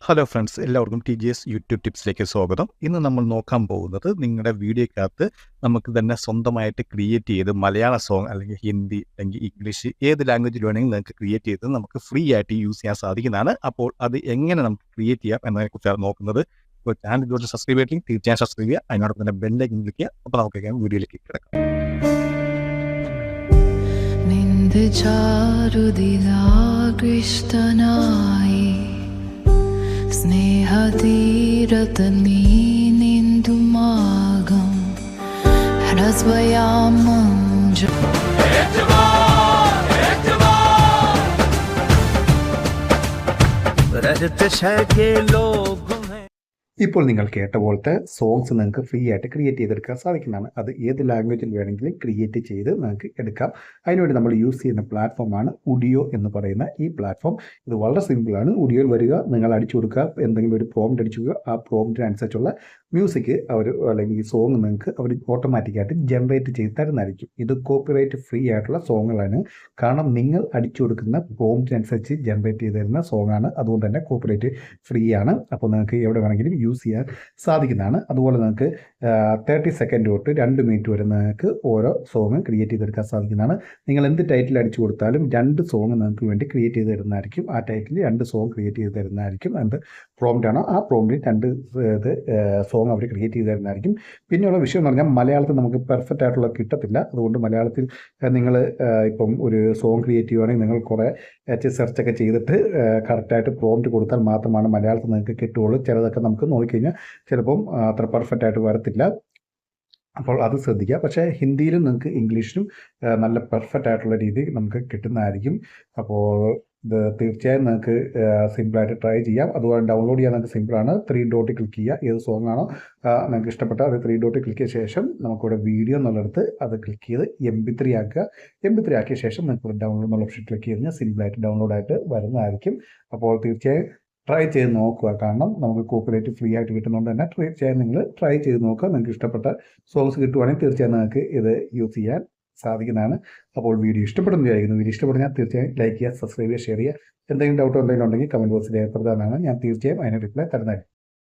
Hello friends, എല്ലാവർക്കും TGS YouTube ടിപ്സിലേക്ക് സ്വാഗതം. ഇന്ന് നമ്മൾ നോക്കാൻ പോകുന്നത് നിങ്ങളുടെ വീഡിയോക്കകത്ത് നമുക്ക് തന്നെ സ്വന്തമായിട്ട് ക്രിയേറ്റ് ചെയ്ത് മലയാള സോങ് അല്ലെങ്കിൽ ഹിന്ദി അല്ലെങ്കിൽ ഇംഗ്ലീഷ് ഏത് ലാംഗ്വേജിൽ വേണമെങ്കിലും നിങ്ങൾക്ക് ക്രിയേറ്റ് ചെയ്ത് നമുക്ക് ഫ്രീ ആയിട്ട് യൂസ് ചെയ്യാൻ സാധിക്കുന്നതാണ്. അപ്പോൾ അത് എങ്ങനെ നമുക്ക് ക്രിയേറ്റ് ചെയ്യാം എന്നതിനെക്കുറിച്ചാണ് നോക്കുന്നത്. ഇപ്പോൾ ചാനൽ ഇതുപോലെ സബ്സ്ക്രൈബ് ചെയ്തില്ലെങ്കിൽ തീർച്ചയായും സബ്സ്ക്രൈബ് ചെയ്യുക, അതിനോടൊപ്പം തന്നെ ബെല്ലൈക്കൻ ക്ലിക്ക് ചെയ്യുക. അപ്പോൾ നമുക്ക് വീഡിയോയിലേക്ക് കിടക്കാം. സ്നേഹതീരതനീനിന്ദുമാകം ഹൃദയാമഞ്ച ഇപ്പോൾ നിങ്ങൾ കേട്ട പോലത്തെ സോങ്സ് നിങ്ങൾക്ക് ഫ്രീ ആയിട്ട് ക്രിയേറ്റ് ചെയ്തെടുക്കാൻ സാധിക്കുന്നതാണ്. അത് ഏത് ലാംഗ്വേജിൽ വേണമെങ്കിലും ക്രിയേറ്റ് ചെയ്ത് നിങ്ങൾക്ക് എടുക്കാം. അതിനുവേണ്ടി നമ്മൾ യൂസ് ചെയ്യുന്ന പ്ലാറ്റ്ഫോമാണ് ഉഡിയോ എന്ന് പറയുന്ന ഈ പ്ലാറ്റ്ഫോം. ഇത് വളരെ സിമ്പിളാണ്. ഉഡിയോയിൽ വരിക, നിങ്ങൾ അടിച്ചു കൊടുക്കുക, എന്തെങ്കിലും ഒരു പ്രോംപ്റ്റ് അടിച്ചു കൊടുക്കുക. ആ പ്രോംപ്റ്റിനനുസരിച്ചുള്ള മ്യൂസിക് അല്ലെങ്കിൽ ഈ സോങ് നിങ്ങൾക്ക് അവർ ഓട്ടോമാറ്റിക്കായിട്ട് ജനറേറ്റ് ചെയ്ത് തരുന്നതായിരിക്കും. ഇത് കോപ്പിറൈറ്റ് ഫ്രീ ആയിട്ടുള്ള സോങ്ങുകളാണ്. കാരണം നിങ്ങൾ അടിച്ചു കൊടുക്കുന്ന പ്രോംപ്റ്റിനനുസരിച്ച് ജനറേറ്റ് ചെയ്ത് തരുന്ന സോങ്ങാണ്. അതുകൊണ്ട് തന്നെ കോപ്പിറൈറ്റ് ഫ്രീ ആണ്. അപ്പോൾ നിങ്ങൾക്ക് എവിടെ വേണമെങ്കിലും യൂസ് ചെയ്യാൻ സാധിക്കുന്നതാണ്. അതുപോലെ നിങ്ങൾക്ക് 30 സെക്കൻഡ് തൊട്ട് 2 മിനിറ്റ് വരെ നിങ്ങൾക്ക് ഓരോ സോങ് ക്രിയേറ്റ് ചെയ്തെടുക്കാൻ സാധിക്കുന്നതാണ്. നിങ്ങൾ എന്ത് ടൈറ്റിൽ അടിച്ചു കൊടുത്താലും 2 സോങ് നിങ്ങൾക്ക് വേണ്ടി ക്രിയേറ്റ് ചെയ്ത് തരുന്നതായിരിക്കും. ആ ടൈറ്റിൽ 2 സോങ് ക്രിയേറ്റ് ചെയ്ത് തരുന്നതായിരിക്കും. എന്ത് പ്രോംപ്റ്റ് ആണോ ആ പ്രോംപ്റ്റിൽ 2 സോങ് അവർ ക്രിയേറ്റ് ചെയ്ത് തരുന്നതായിരിക്കും. പിന്നെയുള്ള വിഷയം എന്ന് പറഞ്ഞാൽ മലയാളത്തിൽ നമുക്ക് പെർഫെക്റ്റ് ആയിട്ടുള്ള കിട്ടത്തില്ല. അതുകൊണ്ട് മലയാളത്തിൽ നിങ്ങൾ ഇപ്പം ഒരു സോങ് ക്രിയേറ്റ് ചെയ്യുകയാണെങ്കിൽ നിങ്ങൾ കുറേ സെർച്ചൊക്കെ ചെയ്തിട്ട് കറക്റ്റായിട്ട് പ്രോംപ്റ്റ് കൊടുത്താൽ മാത്രമാണ് മലയാളത്തിൽ നിങ്ങൾക്ക് കിട്ടുകയുള്ളൂ. ചിലതൊക്കെ നമുക്ക് നോക്കിക്കഴിഞ്ഞാൽ ചിലപ്പം അത്ര പെർഫെക്റ്റ് ആയിട്ട് വരത്തില്ല. അപ്പോൾ അത് ശ്രദ്ധിക്കുക. പക്ഷേ ഹിന്ദിയിലും നിങ്ങൾക്ക് ഇംഗ്ലീഷിലും നല്ല പെർഫെക്റ്റ് ആയിട്ടുള്ള രീതി നമുക്ക് കിട്ടുന്നതായിരിക്കും. അപ്പോൾ ഇത് തീർച്ചയായും നിങ്ങൾക്ക് സിമ്പിളായിട്ട് ട്രൈ ചെയ്യാം. അതുപോലെ ഡൗൺലോഡ് ചെയ്യാൻ നിങ്ങൾക്ക് സിമ്പിളാണ്. 3 ഡോട്ട് ക്ലിക്ക് ചെയ്യുക. ഏത് സോങ് ആണോ നിങ്ങൾക്ക് ഇഷ്ടപ്പെട്ട അത് 3 ഡോട്ട് ക്ലിക്ക് ചെയ്ത ശേഷം നമുക്കിവിടെ വീഡിയോ എന്നുള്ളിടത്ത് അത് ക്ലിക്ക് ചെയ്ത് MP3 ആക്കുക. MP3 ആക്കിയ ശേഷം നിങ്ങൾക്ക് ഡൗൺലോഡ് എന്നുള്ള ഓപ്ഷൻ ക്ലിക്ക് ചെയ്ത് കഴിഞ്ഞാൽ സിമ്പിളായിട്ട് ഡൗൺലോഡായിട്ട് വരുന്നതായിരിക്കും. അപ്പോൾ തീർച്ചയായും ട്രൈ ചെയ്ത് നോക്കുക. കാരണം നമുക്ക് കോപ്പിറൈറ്റ് ഫ്രീ ആയിട്ട് കിട്ടുന്നതുകൊണ്ട് തന്നെ തീർച്ചയായും നിങ്ങൾ ട്രൈ ചെയ്ത് നോക്കുക. നിങ്ങൾക്ക് ഇഷ്ടപ്പെട്ട സോങ്സ് കിട്ടുവാണെങ്കിൽ തീർച്ചയായും നിങ്ങൾക്ക് ഇത് യൂസ് ചെയ്യാൻ സാധിക്കുന്നതാണ്. അപ്പോൾ വീഡിയോ ഇഷ്ടപ്പെടുന്നു വിചാരിക്കുന്നു. വീഡിയോ ഇഷ്ടപ്പെടുന്നാൽ തീർച്ചയായും ലൈക്ക് ചെയ്യുക, സബ്സ്ക്രൈബ് ചെയ്യുക, ഷെയർ ചെയ്യുക. എന്തെങ്കിലും ഡൗട്ടോ എന്തെങ്കിലും ഉണ്ടെങ്കിൽ കമൻറ്റ് ബോക്സിൽ ഏർപ്പെടുത്താനാണ്. ഞാൻ തീർച്ചയായും അതിന് റിപ്ലൈ തരുന്നതായിരിക്കും.